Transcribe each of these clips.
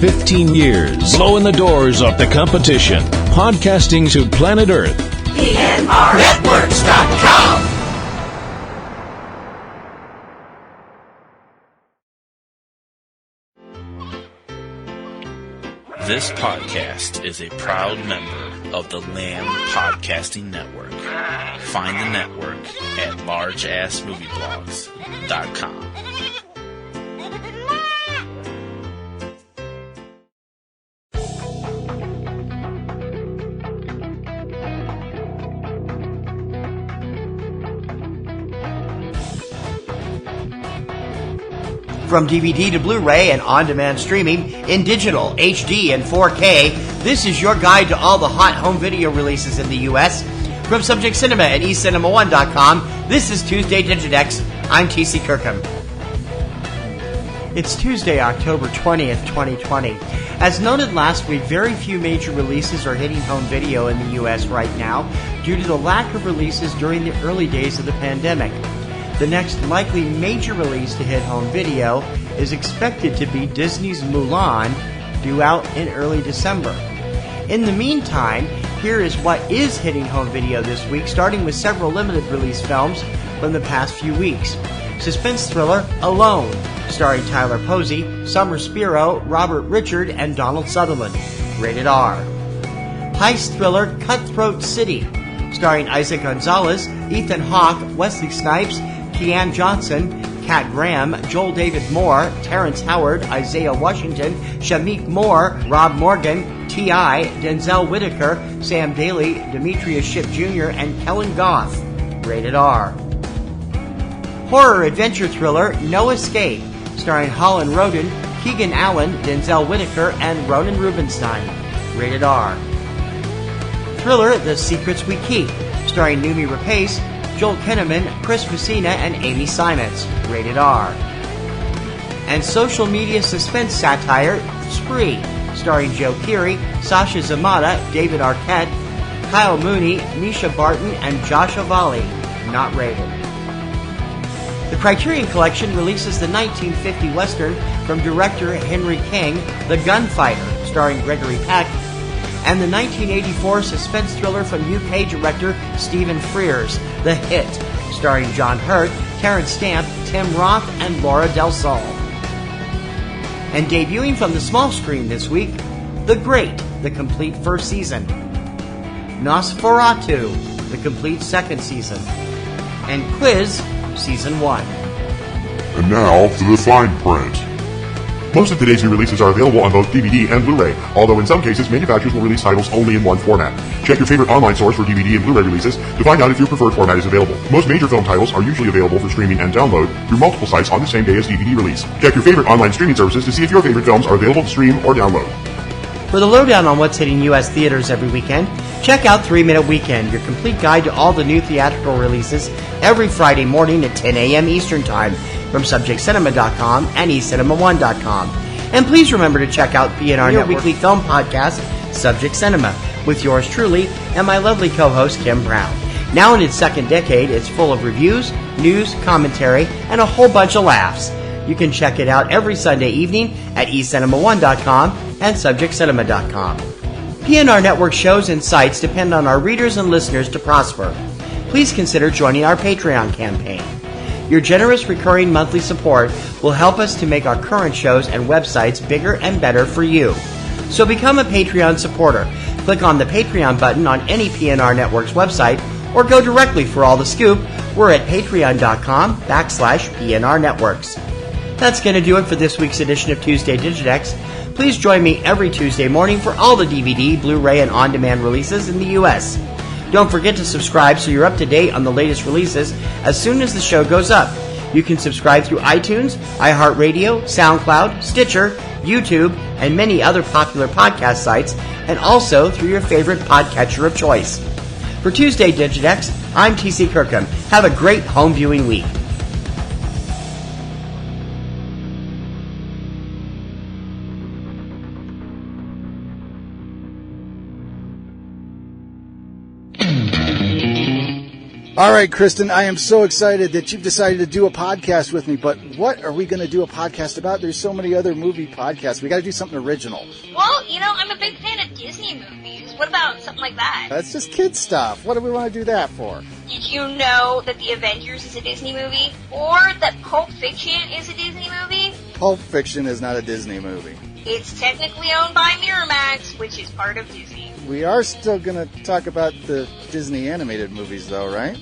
15 years, blowing the doors off the competition. Podcasting to planet Earth. PNRNetworks.com. This podcast is a proud member of the Lamb Podcasting Network. Find the network at largeassmovieblogs.com. From DVD to Blu-ray and on-demand streaming in digital, HD, and 4K, this is your guide to all the hot home video releases in the U.S. From Subject Cinema and eCinemaOne.com, this is Tuesday Digidex. I'm T.C. Kirkham. It's Tuesday, October 20th, 2020. As noted last week, very few major releases are hitting home video in the U.S. right now due to the lack of releases during the early days of the pandemic. The next likely major release to hit home video is expected to be Disney's Mulan, due out in early December. In the meantime, here is what is hitting home video this week, starting with several limited release films from the past few weeks. Suspense thriller Alone, starring Tyler Posey, Summer Spiro, Robert Richard, and Donald Sutherland, rated R. Heist thriller Cutthroat City, starring Isaac Gonzalez, Ethan Hawke, Wesley Snipes, Keanu Johnson, Kat Graham, Joel David Moore, Terrence Howard, Isaiah Washington, Shameik Moore, Rob Morgan, T.I., Denzel Whitaker, Sam Daly, Demetrius Shipp Jr., and Kellen Goff, rated R. Horror adventure thriller No Escape, starring Holland Roden, Keegan Allen, Denzel Whitaker, and Ronan Rubinstein, rated R. Thriller The Secrets We Keep, starring Noomi Rapace, Joel Kinnaman, Chris Messina, and Amy Simons, rated R. And social media suspense satire Spree, starring Joe Keery, Sasha Zamata, David Arquette, Kyle Mooney, Misha Barton, and Josh Avali, not rated. The Criterion Collection releases the 1950 Western from director Henry King, The Gunfighter, starring Gregory Peck, and the 1984 suspense thriller from UK director Stephen Frears, The Hit, starring John Hurt, Terrence Stamp, Tim Roth, and Laura Del Sol. And debuting from the small screen this week, The Great, the complete first season, Nosferatu, the complete second season, and Quiz, season 1. And now for the fine print. Most of today's new releases are available on both DVD and Blu-ray, although in some cases manufacturers will release titles only in one format. Check your favorite online source for DVD and Blu-ray releases to find out if your preferred format is available. Most major film titles are usually available for streaming and download through multiple sites on the same day as DVD release. Check your favorite online streaming services to see if your favorite films are available to stream or download. For the lowdown on what's hitting U.S. theaters every weekend, check out 3 Minute Weekend, your complete guide to all the new theatrical releases every Friday morning at 10 a.m. Eastern Time from subjectcinema.com and eCinemaOne.com. And please remember to check out PNR Networks' weekly film podcast, Subject Cinema, with yours truly and my lovely co-host, Kim Brown. Now in its second decade, it's full of reviews, news, commentary, and a whole bunch of laughs. You can check it out every Sunday evening at eCinemaOne.com and subjectcinema.com. PNR Network shows and sites depend on our readers and listeners to prosper. Please consider joining our Patreon campaign. Your generous recurring monthly support will help us to make our current shows and websites bigger and better for you. So become a Patreon supporter. Click on the Patreon button on any PNR Networks website or go directly for all the scoop. We're at patreon.com/PNR Networks. That's going to do it for this week's edition of Tuesday Digidex. Please join me every Tuesday morning for all the DVD, Blu-ray, and on-demand releases in the U.S. Don't forget to subscribe so you're up to date on the latest releases as soon as the show goes up. You can subscribe through iTunes, iHeartRadio, SoundCloud, Stitcher, YouTube, and many other popular podcast sites, and also through your favorite podcatcher of choice. For Tuesday Digidex, I'm T.C. Kirkham. Have a great home viewing week. All right, Kristen, I am so excited that you've decided to do a podcast with me, but what are we going to do a podcast about? There's so many other movie podcasts. We got to do something original. Well, I'm a big fan of Disney movies. What about something like that? That's just kid stuff. What do we want to do that for? Did you know that The Avengers is a Disney movie? Or that Pulp Fiction is a Disney movie? Pulp Fiction is not a Disney movie. It's technically owned by Miramax, which is part of Disney. We are still going to talk about the Disney animated movies, though, right?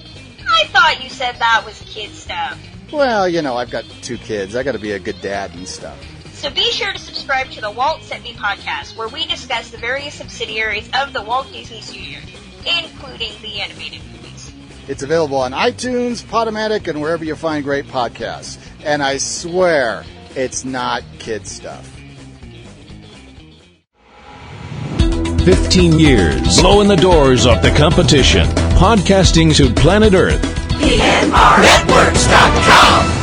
I thought you said that was kid stuff. Well, I've got 2 kids. I got to be a good dad and stuff. So be sure to subscribe to the Walt Sent Me podcast, where we discuss the various subsidiaries of the Walt Disney Studios, including the animated movies. It's available on iTunes, Podomatic, and wherever you find great podcasts. And I swear, it's not kid stuff. 15 years, blowing the doors off the competition, podcasting to planet Earth. PNRNetworks.com